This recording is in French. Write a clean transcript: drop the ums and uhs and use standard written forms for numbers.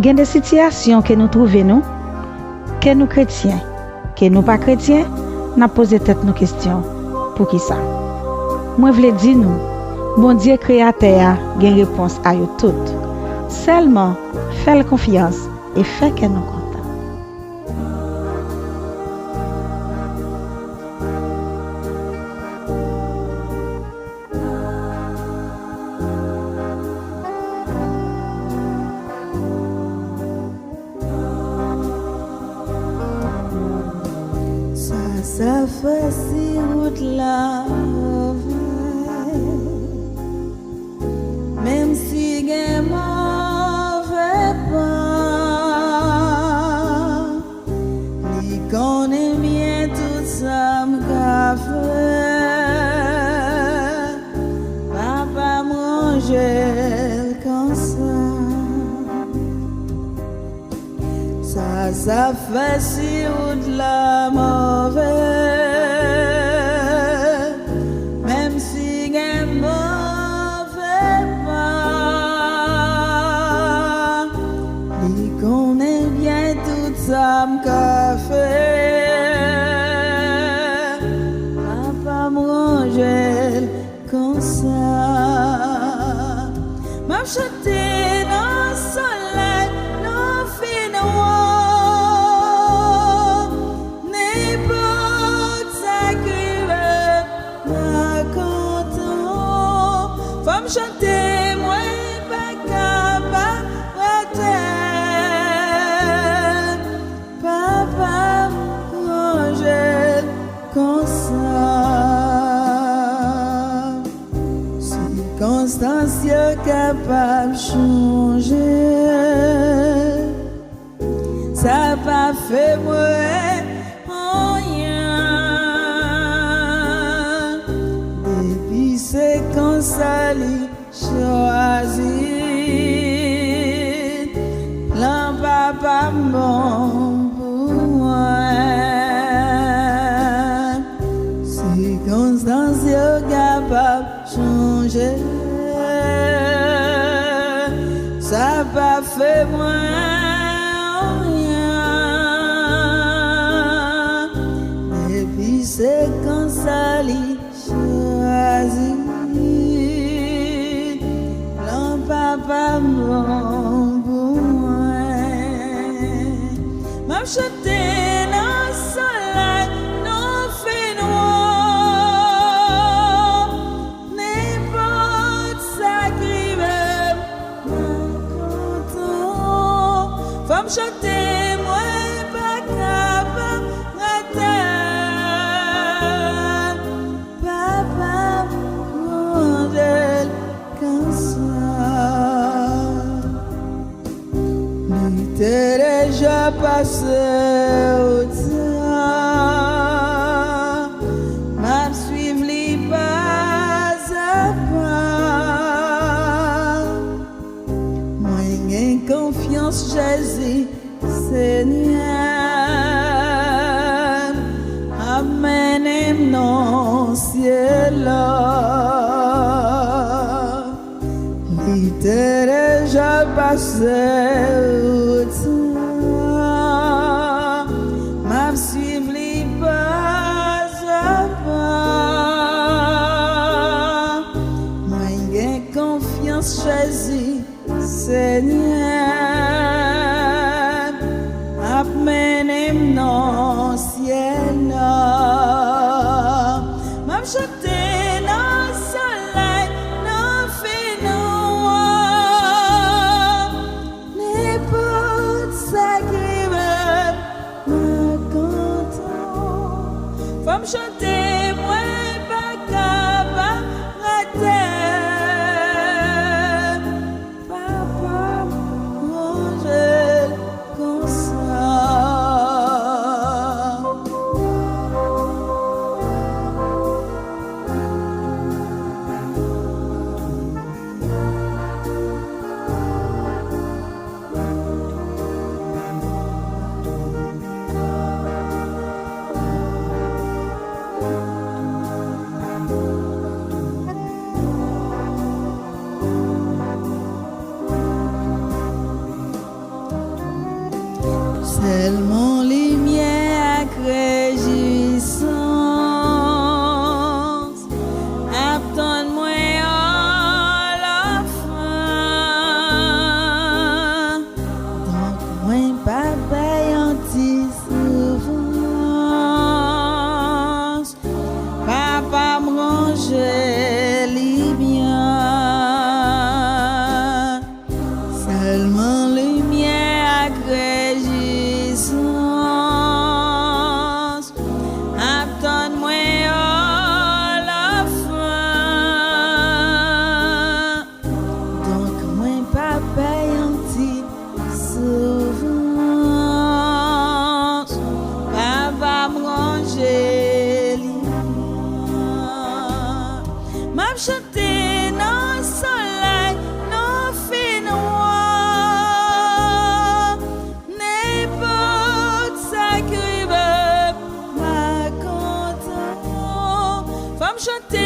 Il y a des situations que nous trouvons, nous, que nous chrétiens, que nous pas chrétiens, nous posons tête nos questions. Pour qui ça? Moi, je veux dire, nous, bon Dieu créateur a une réponse à eux toutes. Seulement, fais confiance et fais que nous contents. Ça fait si route la même si gen mauvais pas, li connaît bien tout ça m'ka fait, papa manger comme ça fait si route la mauvaise. Café, papa manger comme ça. M'a chanté dans le soleil, dans le noir, n'importe ça qui veut pas content. Femme chanter, moi pas capable. Comme ça, circonstances capable de changer, ça pas fait moi rien. Depuis c'est comme ça li choisi, plan papa bon. Circonstances capable de changer, ça pas fait moi rien. Depuis c'est quand ça li choisi, plan papa bon pour moi. M'a chanté dans le soleil, non fait noir. Femme chanter, moi pas capable d'atteindre, papa modèle comme ça. L'été déjà passé au temps, m'a suivre les pas à pas. Moi j'ai confiance Jésus Seigneur, amène non ciel. L'été déjà passé au temps, m'a suivre les pas à pas. Moi j'ai confiance Jésus Seigneur, amène non ciel. M'a chanté dans le soleil, non fait noir, n'importe ça qui veut me content. Femme chanter, moi pas capable d'atteindre, papa manger comme ça. Femme chanter dans le soleil, dans le fait noir. N'importe ça qui veut, ma content. Femme chanter